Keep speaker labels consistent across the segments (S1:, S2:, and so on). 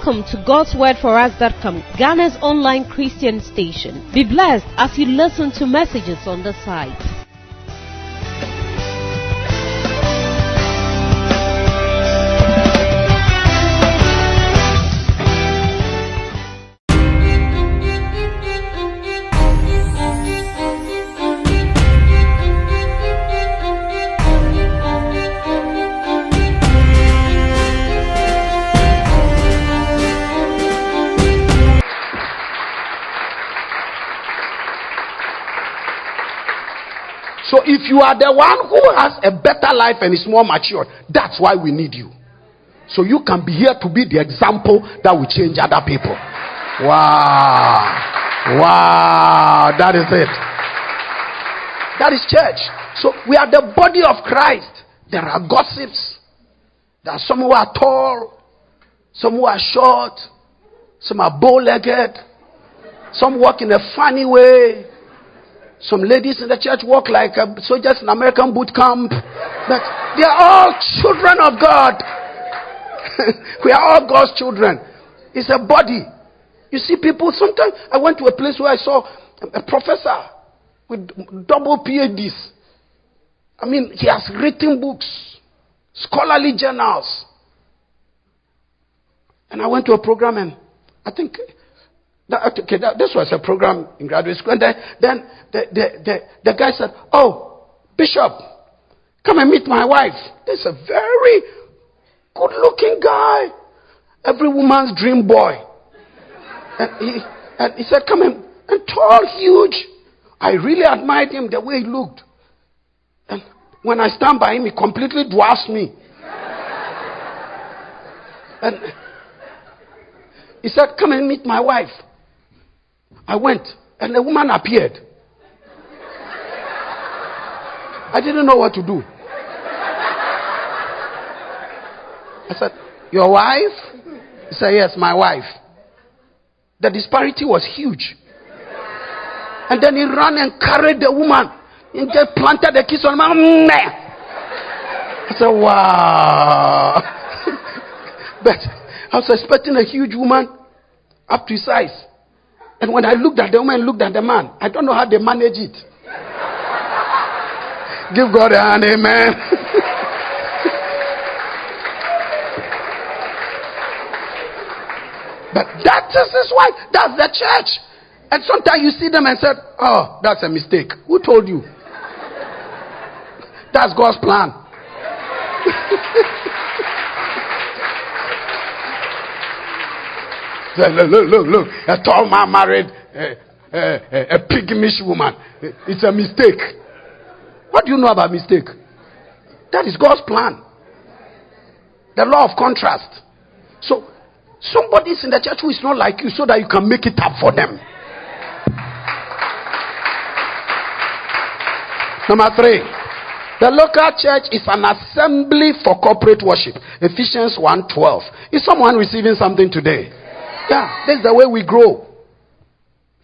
S1: Welcome to God'sWordForUs.com, Ghana's online Christian station. Be blessed as you listen to messages on the site.
S2: So if you are the one who has a better life and is more mature, that's why we need you. So you can be here to be the example that will change other people. Wow. Wow. That is it. That is church. So we are the body of Christ. There are gossips. There are some who are tall, some who are short, some are bow-legged, some walk in a funny way. Some ladies in the church walk like soldiers in American boot camp. But they are all children of God. We are all God's children. It's a body. You see people, sometimes I went to a place where I saw a professor with double PhDs. I mean, he has written books, scholarly journals. And I went to a program and I think... this was a program in graduate school. And then the guy said, "Oh, Bishop, come and meet my wife." This is a very good-looking guy. Every woman's dream boy. And he said, "Come and tall, huge." I really admired him, the way he looked. And when I stand by him, he completely dwarfs me. And he said, "Come and meet my wife." I went, and the woman appeared. I didn't know what to do. I said, "Your wife?" He said, "Yes, my wife." The disparity was huge. And then he ran and carried the woman and just planted the kiss on my mouth. I said, "Wow." But I was expecting a huge woman up to his size. And when I looked at the woman and looked at the man, I don't know how they manage it. Give God a hand, amen. But that is why, that's the church. And sometimes you see them and say, "Oh, that's a mistake." Who told you? That's God's plan. Look. A tall man married a pygmish woman. It's a mistake. What do you know about mistake? That is God's plan. The law of contrast. So, somebody's in the church who is not like you so that you can make it up for them. Number 3. The local church is an assembly for corporate worship. Ephesians 1:12. Is someone receiving something today? Yeah, that's the way we grow.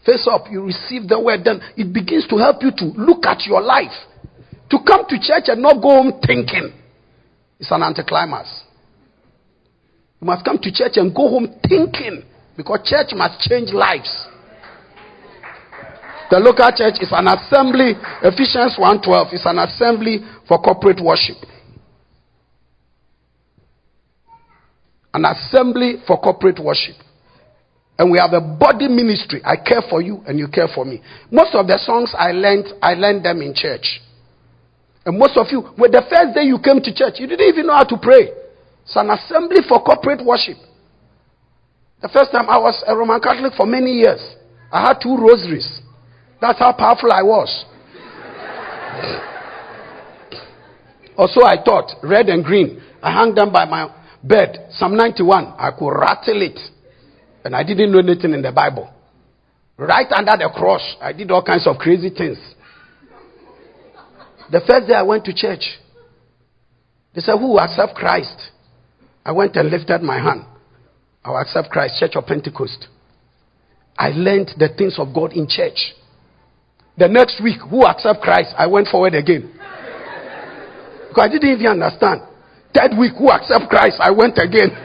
S2: Face up, you receive the word, then it begins to help you to look at your life. To come to church and not go home thinking. It's an anticlimax. You must come to church and go home thinking, because church must change lives. The local church is an assembly. Ephesians 1:12 is an assembly for corporate worship. An assembly for corporate worship. And we have a body ministry. I care for you and you care for me. Most of the songs I learned them in church. And most of you, when the first day you came to church, you didn't even know how to pray. It's an assembly for corporate worship. The first time I was a Roman Catholic for many years. I had 2 rosaries. That's how powerful I was. Or so I thought. Red and green. I hung them by my bed. Psalm 91. I could rattle it. And I didn't know anything in the Bible. Right under the cross, I did all kinds of crazy things. The first day I went to church, they said, "Who will accept Christ?" I went and lifted my hand. I will accept Christ, Church of Pentecost. I learned the things of God in church. The next week, who accept Christ? I went forward again. Because I didn't even understand. Third week, who accept Christ? I went again.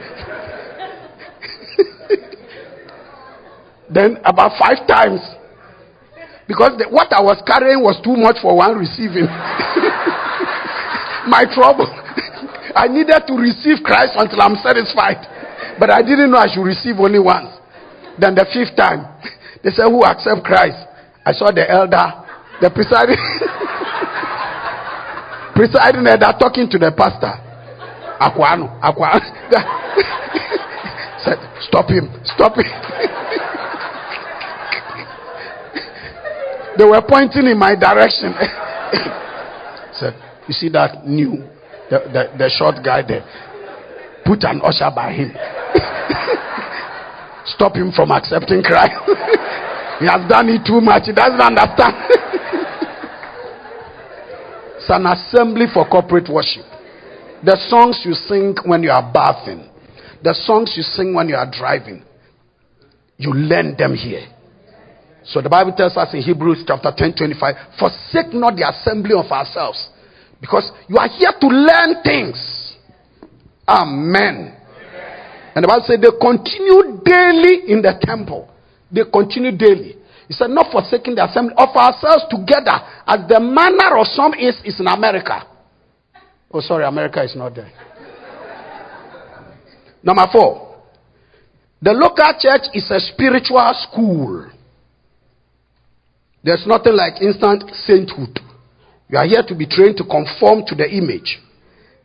S2: Then about 5 times. Because what I was carrying was too much for one receiving. My trouble. I needed to receive Christ until I'm satisfied. But I didn't know I should receive only once. Then the 5th time, they said, who accept Christ? I saw the elder, the presiding elder talking to the pastor. Aquano. Said, stop him. They were pointing in my direction. Said, you see that the short guy there? Put an usher by him. Stop him from accepting Christ. He has done it too much. He doesn't understand. It's an assembly for corporate worship. The songs you sing when you are bathing, the songs you sing when you are driving, you learn them here. So the Bible tells us in Hebrews chapter 10:25, forsake not the assembly of ourselves, because you are here to learn things. Amen. And the Bible said they continue daily in the temple. They continue daily. He said, not forsaking the assembly of ourselves together, as the manner of some is in America. Oh, sorry, America is not there. Number 4, the local church is a spiritual school. There's nothing like instant sainthood. You are here to be trained to conform to the image.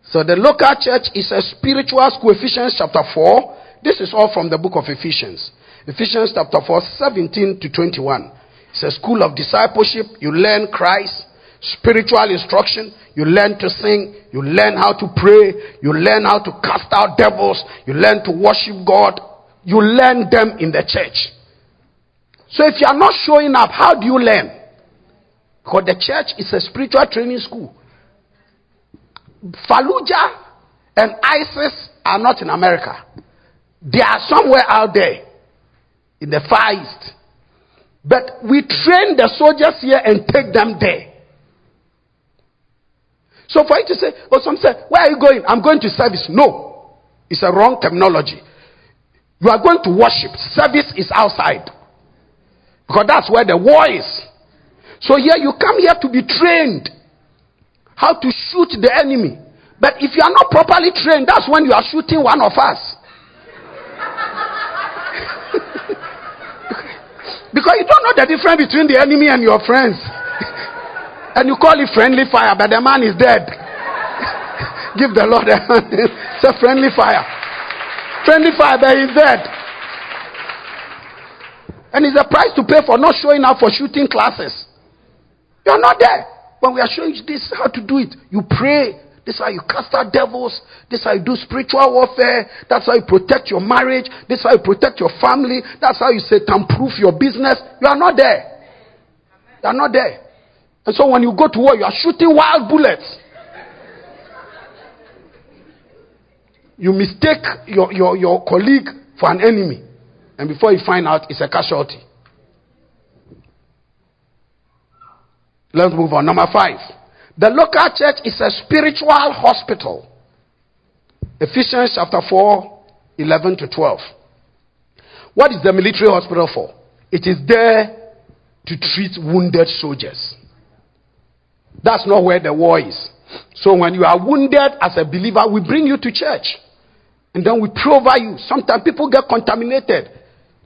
S2: So the local church is a spiritual school. Ephesians chapter 4. This is all from the book of Ephesians. Ephesians chapter 4, 17 to 21. It's a school of discipleship. You learn Christ, spiritual instruction. You learn to sing. You learn how to pray. You learn how to cast out devils. You learn to worship God. You learn them in the church. So if you are not showing up, how do you learn? Because the church is a spiritual training school. Fallujah and ISIS are not in America. They are somewhere out there in the Far East. But we train the soldiers here and take them there. So for you to say, or some say, where are you going? I'm going to service. No. It's a wrong terminology. You are going to worship. Service is outside. Because that's where the war is. So here you come here to be trained how to shoot the enemy. But if you are not properly trained, that's when you are shooting one of us. Because you don't know the difference between the enemy and your friends. And you call it friendly fire, but the man is dead. Give the Lord a hand. It's a friendly fire. Friendly fire, but he's dead. And it's a price to pay for not showing up for shooting classes. You're not there. When we are showing you this, how to do it, you pray. This is how you cast out devils. This is how you do spiritual warfare. That's how you protect your marriage. This is how you protect your family. That's how you Satan-proof your business. You are not there. You are not there. And so when you go to war, you are shooting wild bullets. You mistake your colleague for an enemy. And before you find out, it's a casualty. Let's move on. Number 5. The local church is a spiritual hospital. Ephesians chapter 4, 11 to 12. What is the military hospital for? It is there to treat wounded soldiers. That's not where the war is. So when you are wounded as a believer, we bring you to church. And then we pray over you. Sometimes people get contaminated.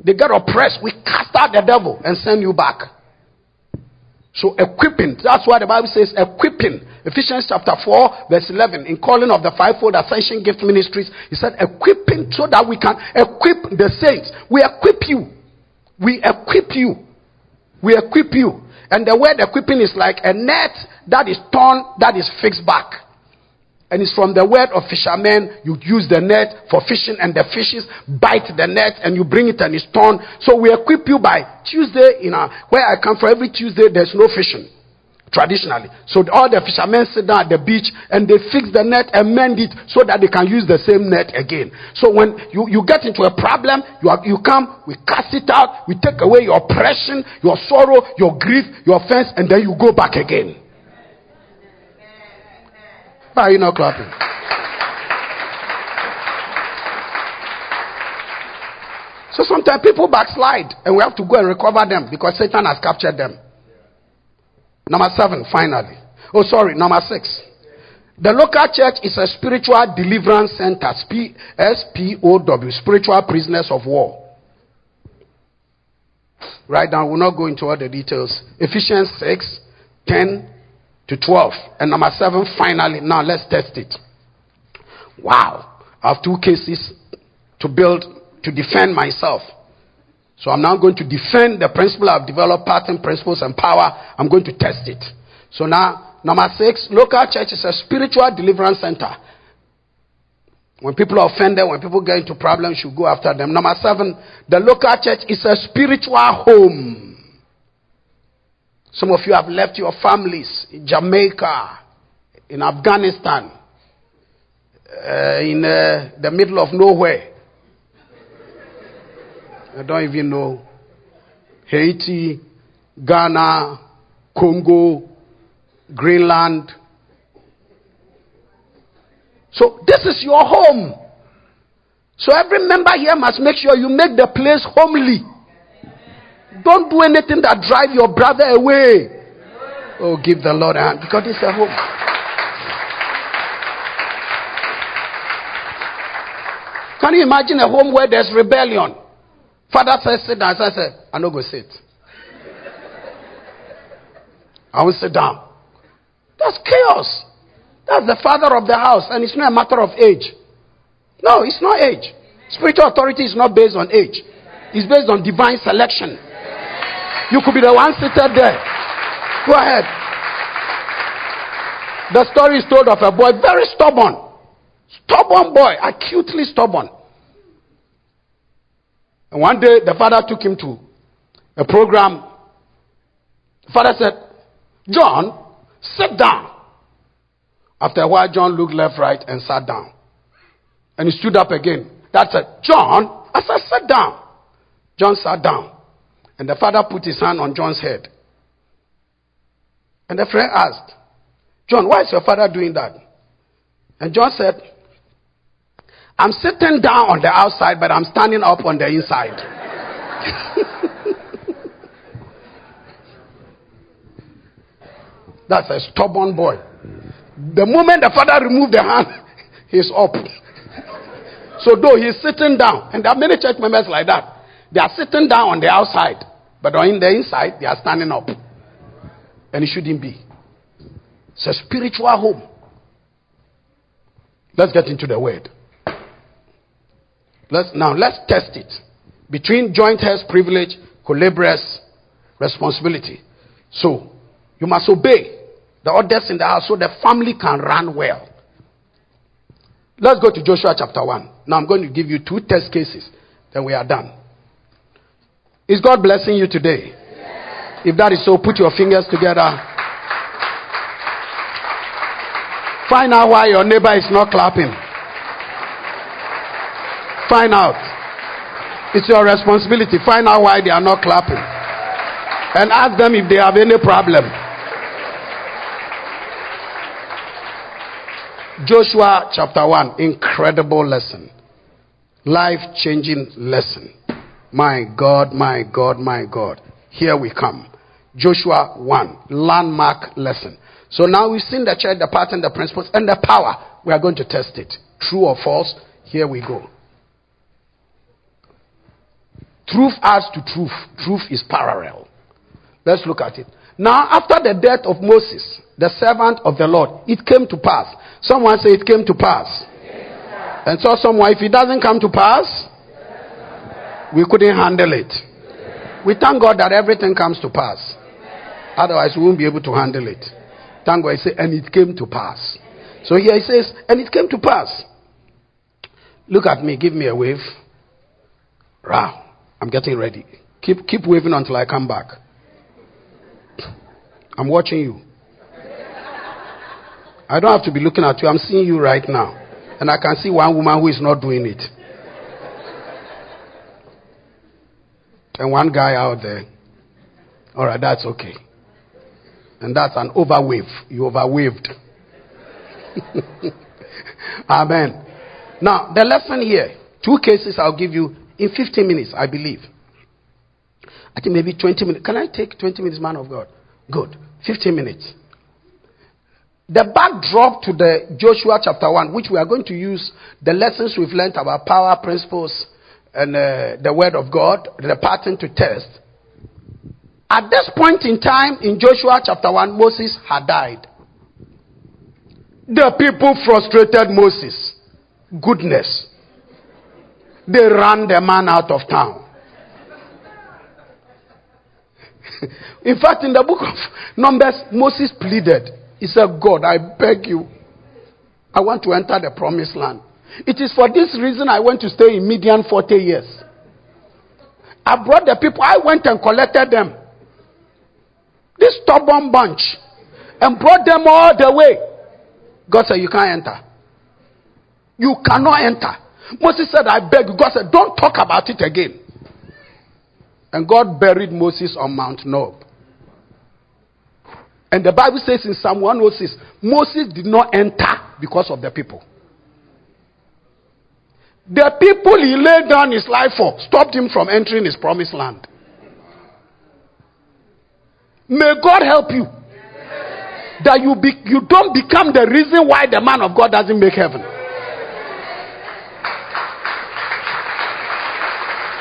S2: They get oppressed. We cast out the devil and send you back. So equipping, that's why the Bible says equipping. Ephesians chapter 4 verse 11, in calling of the fivefold ascension gift ministries, he said equipping so that we can equip the saints. We equip you. We equip you. We equip you. And the word equipping is like a net that is torn, that is fixed back. And it's from the word of fishermen. You use the net for fishing and the fishes bite the net and you bring it and it's torn. So we equip you by Tuesday. Where I come from, every Tuesday there's no fishing traditionally. So all the fishermen sit down at the beach and they fix the net and mend it so that they can use the same net again. So when you get into a problem, you come, we cast it out, we take away your oppression, your sorrow, your grief, your offense, and then you go back again. Why are you not clapping? So sometimes people backslide and we have to go and recover them because Satan has captured them. Number 7, finally. Number 6. The local church is a spiritual deliverance center. SPOW, spiritual prisoners of war. Right now, we'll not go into all the details. Ephesians 6, 10 to 12. And number 7, finally. Now, let's test it. Wow. I have 2 cases to defend myself. So I'm now going to defend the principle I've developed, pattern, principles, and power. I'm going to test it. So now, number 6, local church is a spiritual deliverance center. When people are offended, when people get into problems, you go after them. Number 7, the local church is a spiritual home. Some of you have left your families in Jamaica, in Afghanistan, in the middle of nowhere. I don't even know. Haiti, Ghana, Congo, Greenland. So this is your home. So every member here must make sure you make the place homely. Don't do anything that drive your brother away. Oh, give the Lord a hand because it's a home. Can you imagine a home where there's rebellion? Father says sit down. I said, I'm not going to sit. I will sit down. That's chaos. That's the father of the house, and it's not a matter of age. No, it's not age. Spiritual authority is not based on age. It's based on divine selection. You could be the one seated there. Go ahead. The story is told of a boy, very stubborn. Stubborn boy, acutely stubborn. And one day, the father took him to a program. The father said, John, sit down. After a while, John looked left, right, and sat down. And he stood up again. Dad said, John, I said, sit down. John sat down. And the father put his hand on John's head. And the friend asked, John, why is your father doing that? And John said, I'm sitting down on the outside, but I'm standing up on the inside. That's a stubborn boy. The moment the father removed the hand, he's up. So though he's sitting down, and there are many church members like that. They are sitting down on the outside, but on the inside, they are standing up. And it shouldn't be. It's a spiritual home. Let's get into the word. Let's test it. Between joint heirs privilege, co-laborers responsibility. So, you must obey the orders in the house so the family can run well. Let's go to Joshua chapter 1. Now I'm going to give you 2 test cases. Then we are done. Is God blessing you today? Yes. If that is so, put your fingers together. Find out why your neighbor is not clapping. Find out. It's your responsibility. Find out why they are not clapping. And ask them if they have any problem. Joshua chapter 1. Incredible lesson. Life-changing lesson. My God, my God, my God. Here we come. Joshua 1. Landmark lesson. So now we've seen the church, the pattern, the principles, and the power. We are going to test it. True or false? Here we go. Truth adds to truth. Truth is parallel. Let's look at it. Now, after the death of Moses, the servant of the Lord, it came to pass. Someone say it came to pass. And so someone, if it doesn't come to pass, we couldn't handle it. We thank God that everything comes to pass. Otherwise, we won't be able to handle it. Thank God, he said, and it came to pass. So here he says, and it came to pass. Look at me, give me a wave. Wow. I'm getting ready. Keep waving until I come back. I'm watching you. I don't have to be looking at you. I'm seeing you right now. And I can see one woman who is not doing it. And one guy out there. All right, that's okay. And that's an overwave. You overwaved. Amen. Now, the lesson here. 2 cases I'll give you. In 15 minutes, I believe. I think maybe 20 minutes. Can I take 20 minutes, man of God? Good. 15 minutes. The backdrop to the Joshua chapter 1, which we are going to use the lessons we've learned about power, principles, and the word of God, the pattern to test. At this point in time, in Joshua chapter 1, Moses had died. The people frustrated Moses. Goodness. They ran the man out of town. In fact, in the book of Numbers, Moses pleaded. He said, God, I beg you. I want to enter the promised land. It is for this reason I went to stay in Midian 40 years. I brought the people. I went and collected them. This stubborn bunch. And brought them all the way. God said, you can't enter. You cannot enter. Moses said, I beg you. God said, don't talk about it again. And God buried Moses on Mount Nob. And the Bible says in Psalm 106, Moses did not enter because of the people. The people he laid down his life for stopped him from entering his promised land. May God help you. That you don't become the reason why the man of God doesn't make heaven.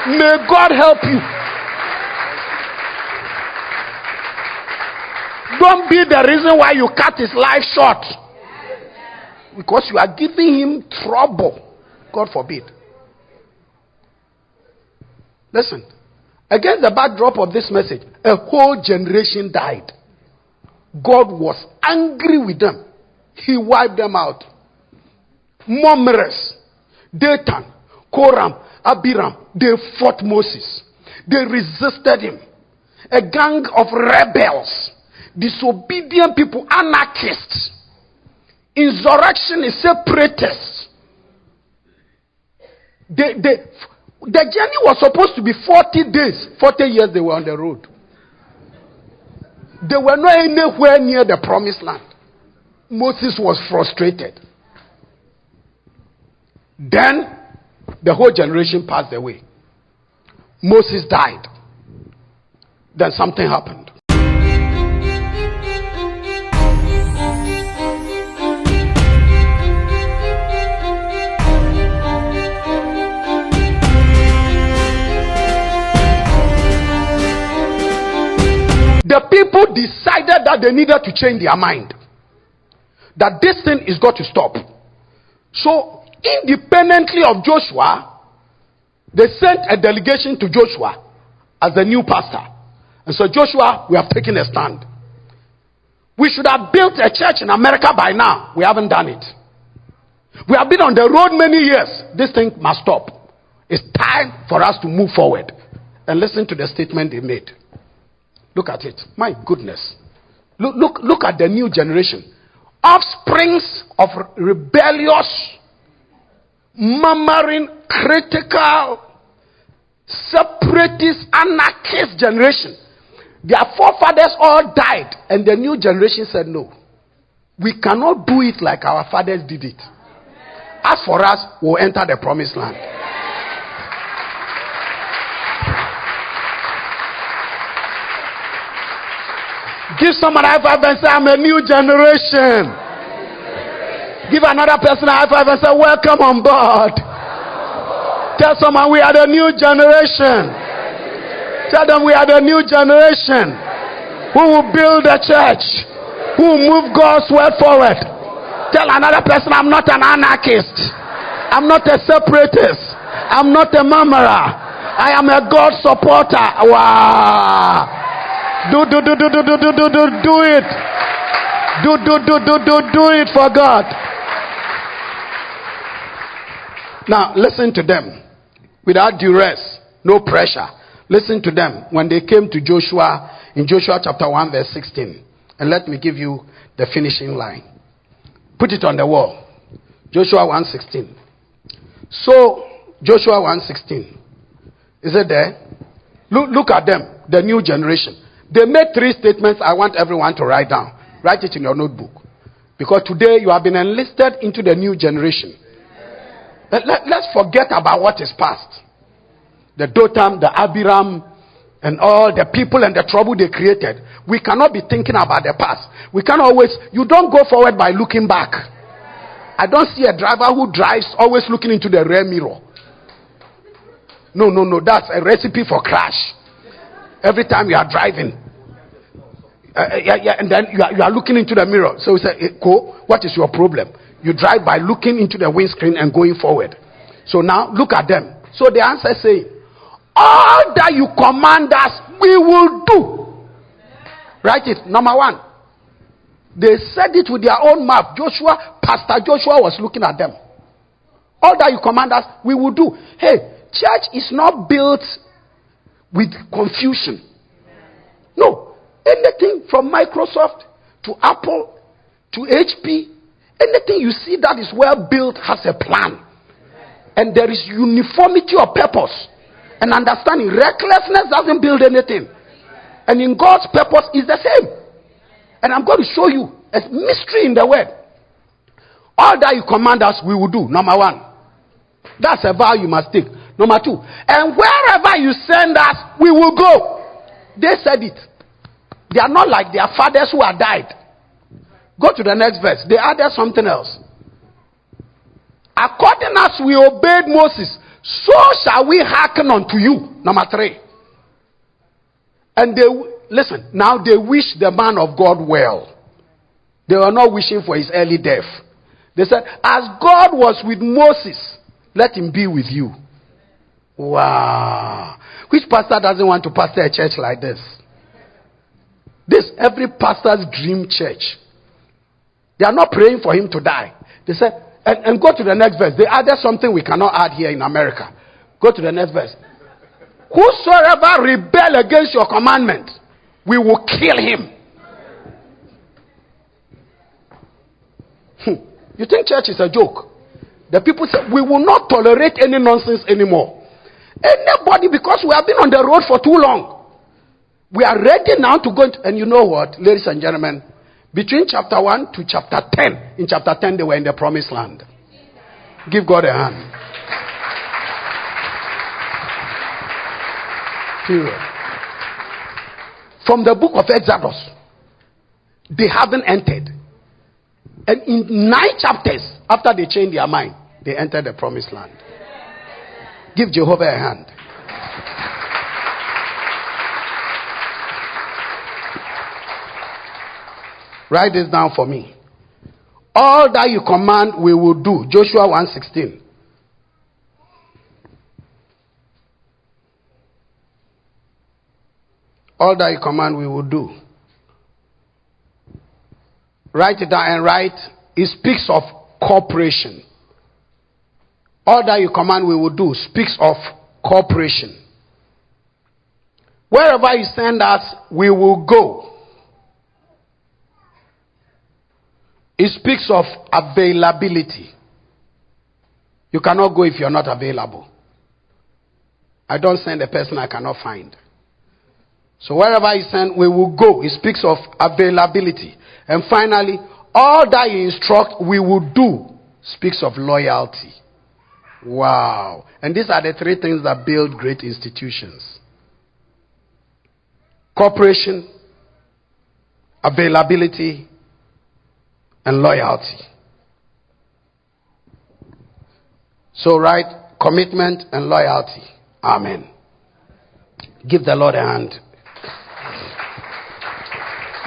S2: May God help you. Don't be the reason why you cut his life short. Because you are giving him trouble. God forbid. Listen. Against the backdrop of this message, a whole generation died. God was angry with them. He wiped them out. Murmurers, Dathan, Koram, Abiram, they fought Moses. They resisted him. A gang of rebels, disobedient people, anarchists, insurrectionists, separatists. The journey was supposed to be 40 days. 40 years they were on the road. They were not anywhere near the promised land. Moses was frustrated. Then the whole generation passed away. Moses died. Then something happened. The people decided that they needed to change their mind. That this thing is got to stop. So, independently of Joshua, they sent a delegation to Joshua as the new pastor. And so, Joshua, we have taken a stand. We should have built a church in America by now. We haven't done it. We have been on the road many years. This thing must stop. It's time for us to move forward. And listen to the statement they made. Look at it. My goodness. Look at the new generation. Offsprings of rebellious, murmuring, critical, separatist, anarchist generation. Their forefathers all died. And the new generation said, no. We cannot do it like our fathers did it. As for us, we'll enter the promised land. Give someone a high five and say, I'm a new generation. Give another person a high five and say, welcome on board. Tell someone we are the new generation. Tell them we are the new generation. Who will build a church. Who will move God's word forward. Tell another person, I'm not an anarchist. I'm not a separatist. I'm not a murmurer. I am a God supporter. Wow. Do it. Do it for God. Now, listen to them. Without duress, no pressure. Listen to them when they came to Joshua in Joshua chapter 1 verse 16. And let me give you the finishing line. Put it on the wall. Joshua 1:16. So, Joshua 1:16. Is it there? Look at them, the new generation. They made 3 statements I want everyone to write down. Write it in your notebook. Because today you have been enlisted into the new generation. Let's forget about what is past. the Dotam, the Abiram, and all the people and the trouble they created. We cannot be thinking about the past. We can always, you don't go forward by looking back. I don't see a driver who drives always looking into the rear mirror. No. That's a recipe for crash. Every time you are driving. And then you are looking into the mirror. So we say, hey, what is your problem? You drive by looking into the windscreen and going forward. So now look at them. So the answer is saying, all that you command us, we will do. Write it. Number one. They said it with their own mouth. Pastor Joshua was looking at them. All that you command us, we will do. Hey, church is not built with confusion. No. Anything from Microsoft to Apple to HP, anything you see that is well built has a plan. And there is uniformity of purpose and understanding. Recklessness doesn't build anything. And in God's purpose is the same. And I'm going to show you a mystery in the word. All that you command us, we will do. Number one. That's a vow you must take. Number two. And wherever you send us, we will go. They said it. They are not like their fathers who have died. Go to the next verse. They added something else. According as we obeyed Moses, so shall we hearken unto you. Number three. And they, listen, now they wish the man of God well. They were not wishing for his early death. They said, as God was with Moses, let him be with you. Wow. Which pastor doesn't want to pastor a church like this? This, every pastor's dream church. They are not praying for him to die. They said, and go to the next verse. They added something we cannot add here in America. Go to the next verse. Whosoever rebel against your commandment, we will kill him. You think church is a joke? The people say, we will not tolerate any nonsense anymore. Anybody, because we have been on the road for too long. We are ready now to go into, and you know what, ladies and gentlemen, between chapter 1 to chapter 10, in chapter 10 they were in the promised land. Give God a hand. Period. From the book of Exodus, they haven't entered. And in 9 chapters, after they changed their mind, they entered the promised land. Give Jehovah a hand. Write this down for me. All that you command, we will do. Joshua 1:16. All that you command, we will do. Write it down and write. It speaks of cooperation. All that you command, we will do, speaks of cooperation. Wherever you send us, we will go. It speaks of availability. You cannot go if you are not available. I don't send a person I cannot find. So wherever you send, we will go. It speaks of availability. And finally, all that you instruct, we will do, speaks of loyalty. Wow. And these are the 3 things that build great institutions. Cooperation, availability, and loyalty. So write commitment and loyalty. Amen. Give the Lord a hand.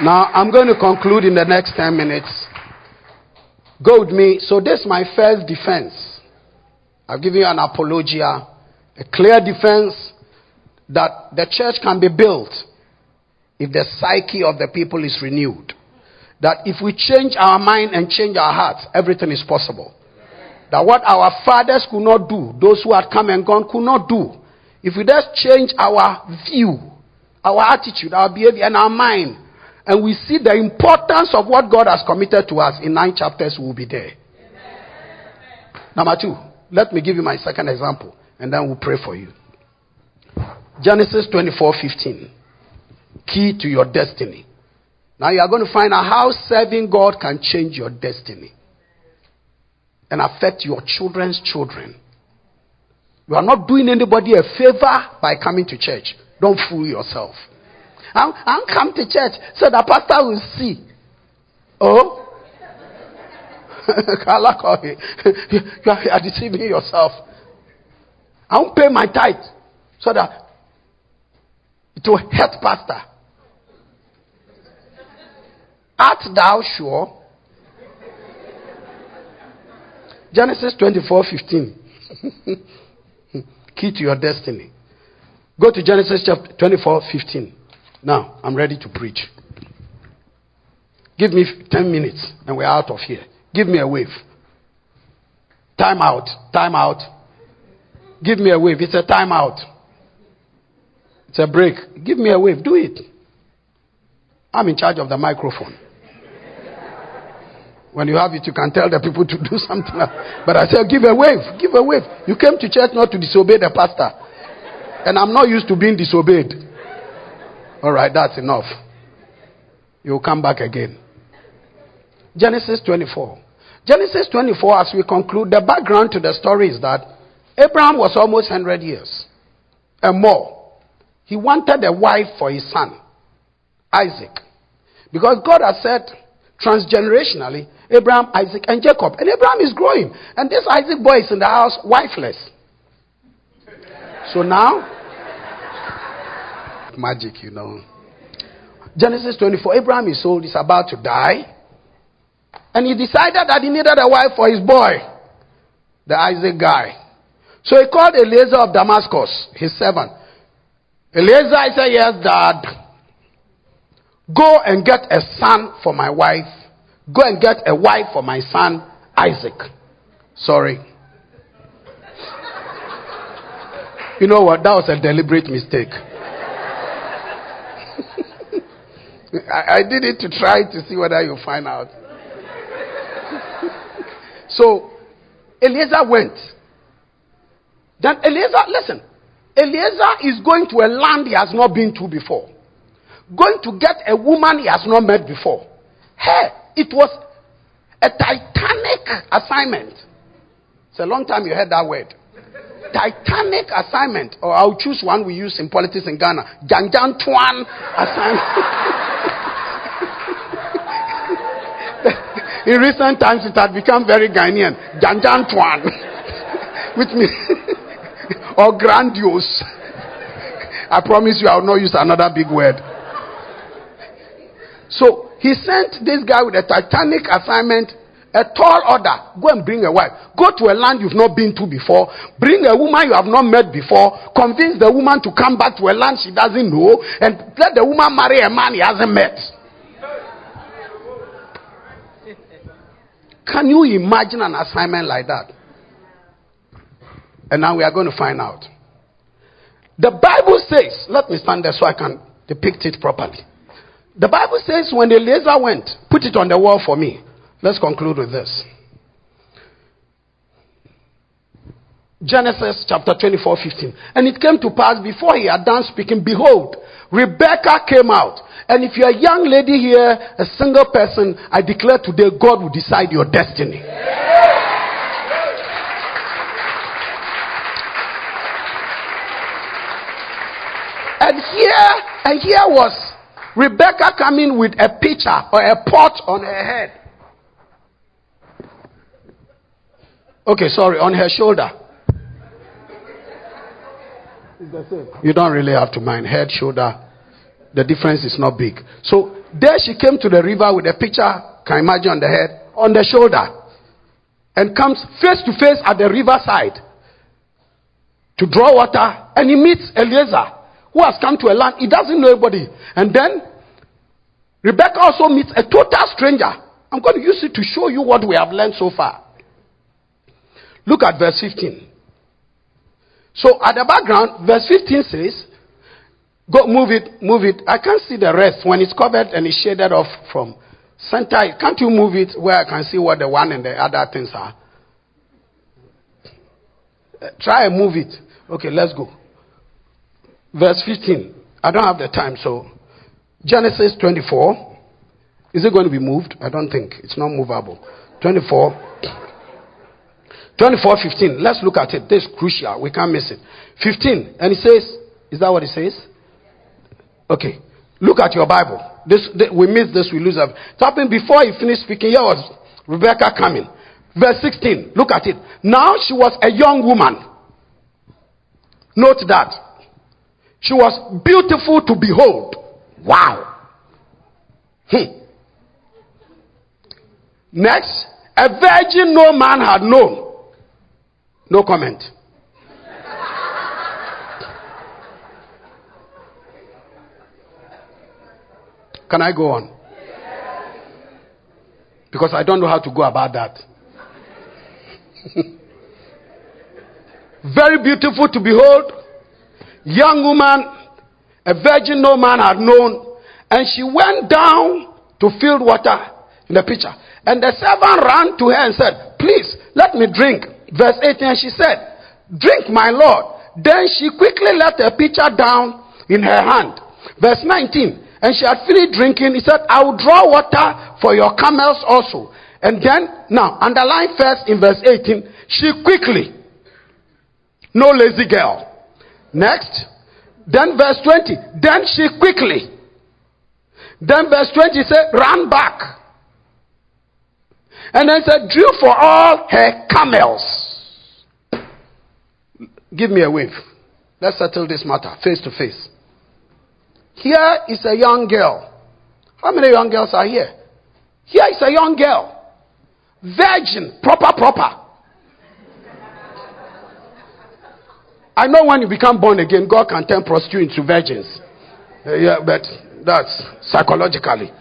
S2: Now I'm going to conclude in the next 10 minutes. Go with me. So this is my first defense. I've given you an apologia, a clear defense that the church can be built if the psyche of the people is renewed. That if we change our mind and change our hearts, everything is possible. That what our fathers could not do, those who had come and gone could not do. If we just change our view, our attitude, our behavior, and our mind, and we see the importance of what God has committed to us, in 9 chapters we will be there. Number 2, let me give you my second example, and then we'll pray for you. Genesis 24:15. Key to your destiny. Now you are going to find out how serving God can change your destiny and affect your children's children. You are not doing anybody a favor by coming to church. Don't fool yourself. I'll come to church so the pastor will see. Oh? You are deceiving yourself. I won't pay my tithe so that it will hurt pastor. Art thou sure? Genesis 24:15. Key to your destiny. Go to Genesis chapter 24:15. Now, I'm ready to preach. Give me 10 minutes and we're out of here. Give me a wave. Time out. Time out. Give me a wave. It's a time out. It's a break. Give me a wave. Do it. I'm in charge of the microphone. When you have it, you can tell the people to do something else. But I said, give a wave. Give a wave. You came to church not to disobey the pastor. And I'm not used to being disobeyed. All right, that's enough. You'll come back again. Genesis 24. Genesis 24, as we conclude, the background to the story is that Abraham was almost 100 years and more. He wanted a wife for his son, Isaac. Because God has said, transgenerationally, Abraham, Isaac, and Jacob. And Abraham is growing. And this Isaac boy is in the house, wifeless. So now, magic, you know. Genesis 24, Abraham is old, he's about to die. And he decided that he needed a wife for his boy, the Isaac guy. So he called Eliezer of Damascus, his servant. Eliezer, I said, yes, Dad. Go and get a son for my wife. Go and get a wife for my son, Isaac. Sorry. You know what? That was a deliberate mistake. I did it to try to see whether you find out. So, Eliezer went. Then Eliezer, listen. Eliezer is going to a land he has not been to before. Going to get a woman he has not met before. Hey, it was a titanic assignment. It's a long time you heard that word. Titanic assignment. Or I'll choose one we use in politics in Ghana. Janjan Tuan assignment. In recent times it had become very Ghanaian. Janjan Tuan. Which means, or grandiose. I promise you I will not use another big word. So he sent this guy with a titanic assignment, a tall order. Go and bring a wife. Go to a land you've not been to before. Bring a woman you have not met before. Convince the woman to come back to a land she doesn't know. And let the woman marry a man he hasn't met. Can you imagine an assignment like that? And now we are going to find out. The Bible says, let me stand there so I can depict it properly. The Bible says when Eliezer went, put it on the wall for me. Let's conclude with this. Genesis chapter 24:15. And it came to pass before he had done speaking, behold, Rebekah came out. And if you're a young lady here, a single person, I declare today God will decide your destiny. And here was Rebecca coming with a pitcher or a pot on her head. Okay, sorry, on her shoulder. You don't really have to mind. Head, shoulder. The difference is not big. So there she came to the river with a pitcher, can you imagine, on the head, on the shoulder. And comes face to face at the riverside to draw water. And he meets Eliezer, who has come to a land he doesn't know anybody. And then Rebecca also meets a total stranger. I'm going to use it to show you what we have learned so far. Look at verse 15. So at the background, verse 15 says, go move it. I can't see the rest when it's covered and it's shaded off from center. Can't you move it where I can see what the one and the other things are? Try and move it. Okay, let's go. Verse 15. I don't have the time, so Genesis 24. Is it going to be moved? I don't think. It's not movable. 24. 24:15. Let's look at it. This is crucial. We can't miss it. 15. And it says, is that what it says? Okay. Look at your Bible. We miss this, we lose it. It happened before he finished speaking. Here was Rebecca coming. Verse 16. Look at it. Now she was a young woman. Note that. She was beautiful to behold. Wow. Next. A virgin no man had known. No comment. Can I go on? Because I don't know how to go about that. Very beautiful to behold. Young woman. A virgin no man had known. And she went down to fill water in the pitcher. And the servant ran to her and said, please, let me drink. Verse 18, and she said, drink, my Lord. Then she quickly let the pitcher down in her hand. Verse 19, and she had finished drinking. He said, I will draw water for your camels also. And then, now, underline first in verse 18, she quickly, no lazy girl. Next, then verse 20, then she quickly. Then verse 20 said, ran back. And then said, drew for all her camels. Give me a wave. Let's settle this matter face to face. Here is a young girl. How many young girls are here? Here is a young girl. Virgin. Proper. I know when you become born again, God can turn prostitutes into virgins. Yeah, but that's psychologically.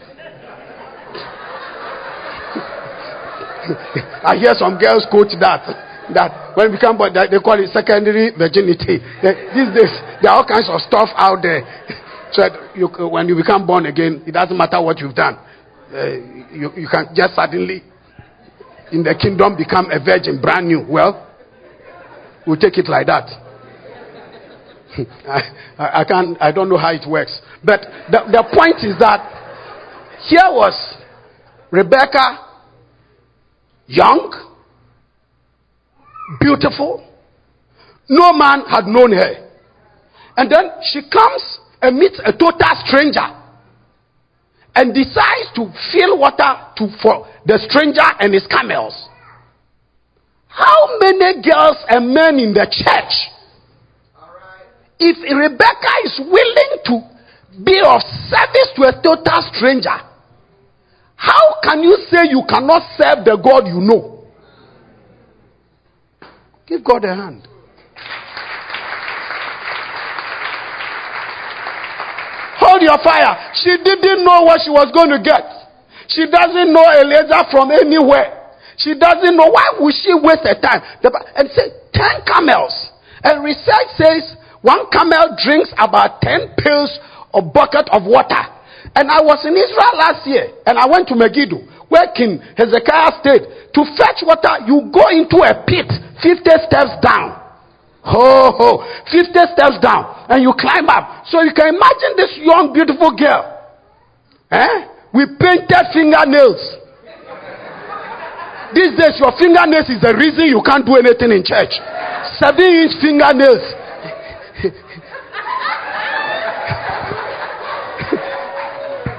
S2: I hear some girls quote that when you become born, they call it secondary virginity. These days, there are all kinds of stuff out there. So when you become born again, it doesn't matter what you've done. You can just suddenly, in the kingdom, become a virgin, brand new. Well, we'll take it like that. I don't know how it works. But the point is that here was Rebecca, young, beautiful. No man had known her. And then she comes and meets a total stranger and decides to fill water for the stranger and his camels. How many girls and men in the church, if Rebecca is willing to be of service to a total stranger, how can you say you cannot serve the God you know? Give God a hand. Hold your fire. She didn't know what she was going to get. She doesn't know Eliezer from anywhere. She doesn't know. Why would she waste her time? And say 10 camels. And research says 1 camel drinks about 10 pails of bucket of water. And I was in Israel last year, and I went to Megiddo, where King Hezekiah stayed. To fetch water, you go into a pit 50 steps down. 50 steps down, and you climb up. So you can imagine this young, beautiful girl, with painted fingernails. These days, your fingernails is the reason you can't do anything in church. 7-inch fingernails.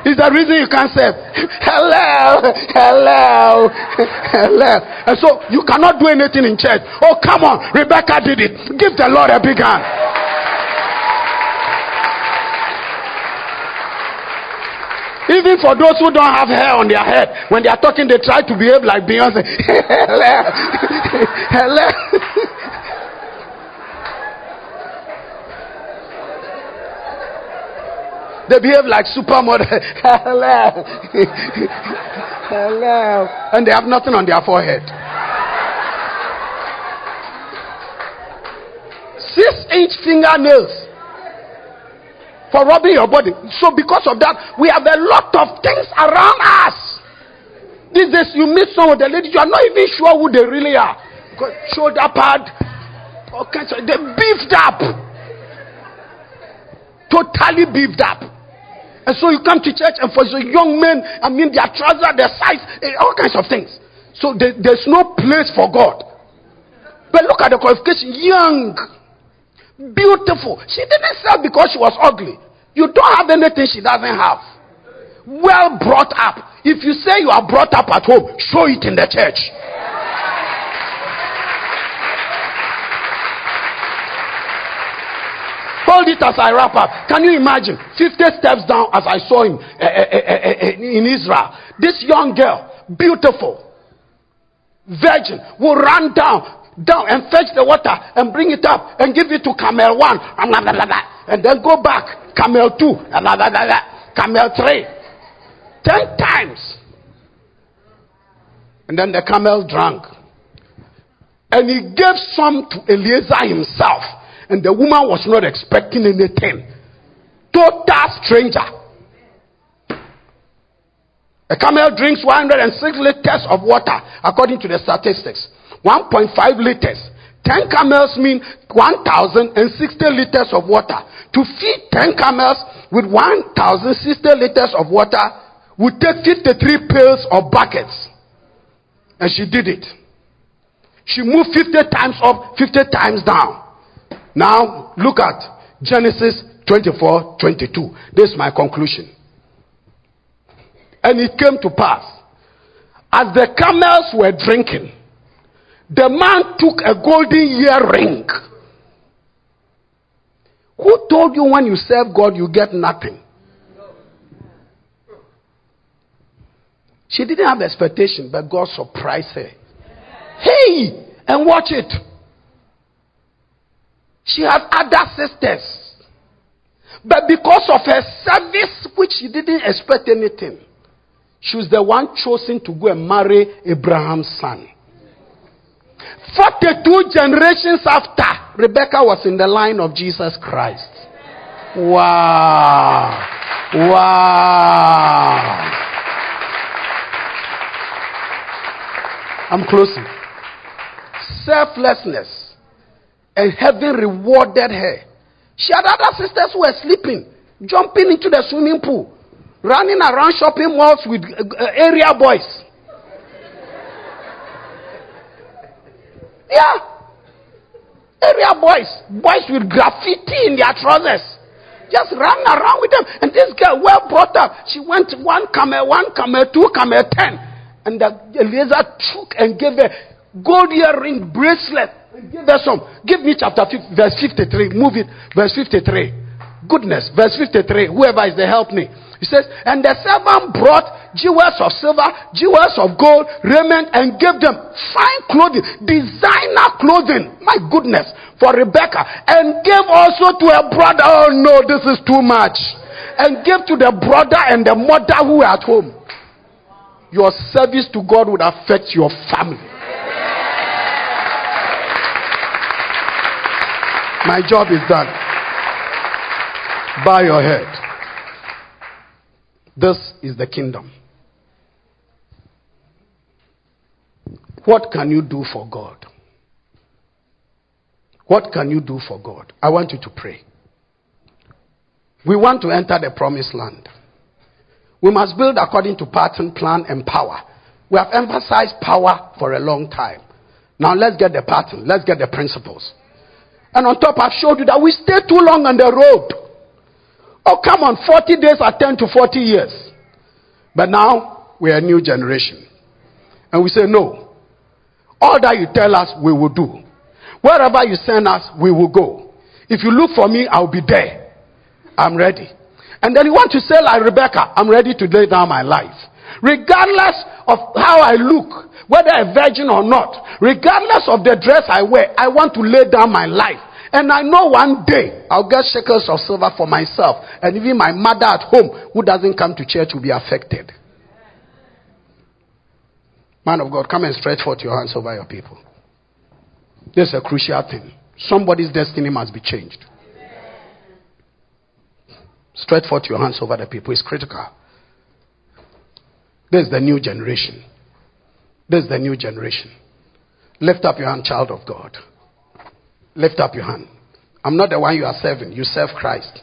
S2: Is the reason you can't serve. Hello. And so you cannot do anything in church. Oh, come on. Rebecca did it. Give the Lord a big hand. Even for those who don't have hair on their head, when they are talking, they try to behave like Beyonce. Hello. They behave like supermodel. Hello. And they have nothing on their forehead. 6-inch fingernails for rubbing your body. So because of that, we have a lot of things around us. These days you meet some of the ladies, you are not even sure who they really are. Shoulder pad, all kinds of, they're beefed up. Totally beefed up. And so you come to church, and for the young men, their trousers, their size, all kinds of things. So there's no place for God. But look at the qualification. Young, beautiful. She didn't sell because she was ugly. You don't have anything she doesn't have. Well brought up. If you say you are brought up at home, show it in the church. Hold it as I wrap up. Can you imagine? 50 steps down, as I saw him in Israel. This young girl, beautiful, virgin, will run down and fetch the water and bring it up and give it to camel 1 and then go back, camel 2, camel 3, 10 times. And then the camel drank. And he gave some to Eliezer himself. And the woman was not expecting anything. Total stranger. A camel drinks 106 liters of water, according to the statistics. 1.5 liters. 10 camels mean 1,060 liters of water. To feed 10 camels with 1,060 liters of water would take 53 pails or buckets. And she did it. She moved 50 times up, 50 times down. Now, look at Genesis 24:22. This is my conclusion. And it came to pass, as the camels were drinking, the man took a golden earring. Who told you when you serve God you get nothing? She didn't have expectation, but God surprised her. Hey, and watch it. She had other sisters. But because of her service, which she didn't expect anything, she was the one chosen to go and marry Abraham's son. 42 generations after, Rebecca was in the line of Jesus Christ. Wow. Wow. I'm closing. Selflessness. And heaven rewarded her. She had other sisters who were sleeping, jumping into the swimming pool, running around shopping malls with area boys. Yeah. Area boys. Boys with graffiti in their trousers. Just ran around with them. And this girl, well brought up, she went 1 camel, 2 camel, 10. And Eliezer took and gave her gold earring, bracelet. Give her some. Give me chapter 50, verse 53. Move it. Verse 53. Goodness. Verse 53. Whoever is there, help me. He says, and the servant brought jewels of silver, jewels of gold, raiment, and gave them fine clothing, designer clothing. My goodness. For Rebecca. And gave also to her brother. Oh no, this is too much. And gave to the brother and the mother who were at home. Your service to God would affect your family. My job is done. Bow your head. This is the kingdom. What can you do for God? What can you do for God? I want you to pray. We want to enter the promised land. We must build according to pattern, plan, and power. We have emphasized power for a long time. Now let's get the pattern. Let's get the principles. And on top, I've showed you that we stay too long on the road. Oh, come on, 40 days are 10 to 40 years. But now, we're a new generation. And we say, no. All that you tell us, we will do. Wherever you send us, we will go. If you look for me, I'll be there. I'm ready. And then you want to say like Rebecca, I'm ready to lay down my life. Regardless of how I look, whether a virgin or not, regardless of the dress I wear, I want to lay down my life. And I know one day I'll get shekels of silver for myself. And even my mother at home who doesn't come to church will be affected. Man of God, come and stretch forth your hands over your people. This is a crucial thing. Somebody's destiny must be changed. Stretch forth your hands over the people. It's critical. This is the new generation. This is the new generation. Lift up your hand, child of God. Lift up your hand. I'm not the one you are serving. You serve Christ.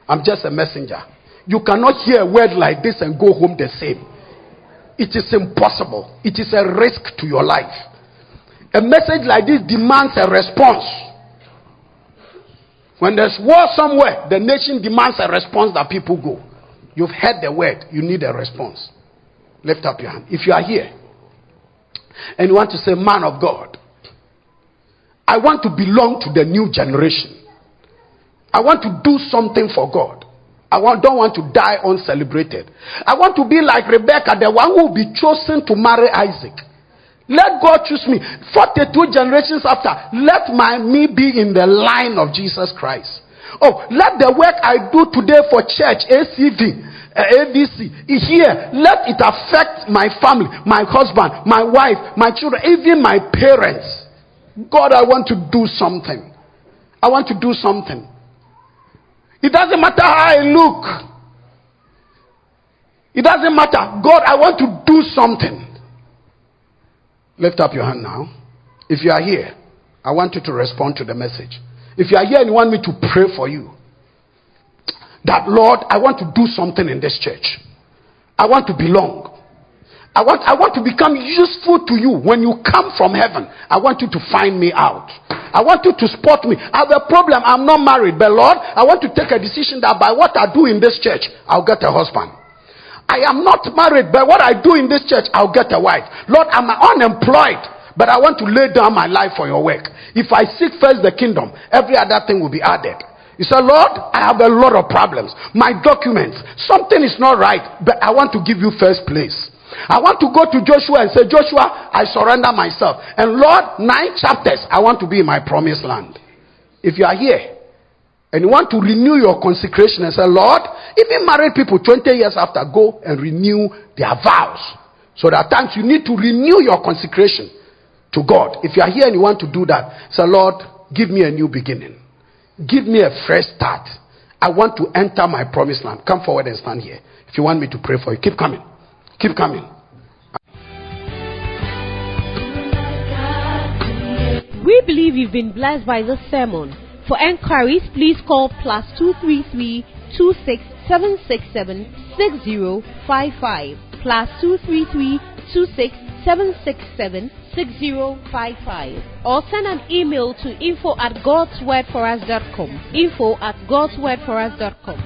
S2: I'm just a messenger. You cannot hear a word like this and go home the same. It is impossible. It is a risk to your life. A message like this demands a response. When there's war somewhere, the nation demands a response that people go. You've heard the word. You need a response. Lift up your hand. If you are here and you want to say, man of God, I want to belong to the new generation. I want to do something for God. Don't want to die uncelebrated. I want to be like Rebecca, the one who will be chosen to marry Isaac. Let God choose me. 42 generations after, let me be in the line of Jesus Christ. Oh, let the work I do today for church, ABC, here, let it affect my family, my husband, my wife, my children, even my parents. God, I want to do something. I want to do something. It doesn't matter how I look. It doesn't matter. God, I want to do something. Lift up your hand now. If you are here, I want you to respond to the message. If you are here and you want me to pray for you, that Lord, I want to do something in this church. I want to belong. I want to become useful to you. When you come from heaven, I want you to find me out. I want you to spot me. I have a problem. I'm not married, but Lord, I want to take a decision that by what I do in this church, I'll get a husband. I am not married, but what I do in this church, I'll get a wife. Lord, I'm unemployed, but I want to lay down my life for your work. If I seek first the kingdom, every other thing will be added. You say, Lord, I have a lot of problems. My documents, something is not right, but I want to give you first place. I want to go to Joshua and say, Joshua, I surrender myself. And Lord, 9 chapters, I want to be in my promised land. If you are here and you want to renew your consecration and say, Lord, even married people 20 years after, go and renew their vows. So that at times you need to renew your consecration to God. If you are here and you want to do that, say, Lord, give me a new beginning. Give me a fresh start. I want to enter my promised land. Come forward and stand here. If you want me to pray for you, keep coming. Keep coming.
S1: We believe you've been blessed by this sermon. For enquiries, please call +233 26767 6055 +233 26767 6055, or send an email to info@godswordforus.com. info@godswordforus.com.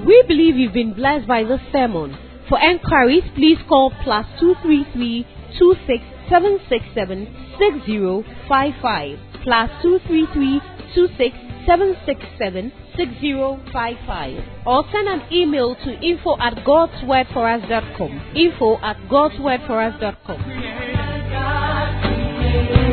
S1: We believe you've been blessed by this sermon. For enquiries, please call +233 26767 6055 +233 26767 6055, or send an email to info@godswordforus.com. info@godswordforus.com.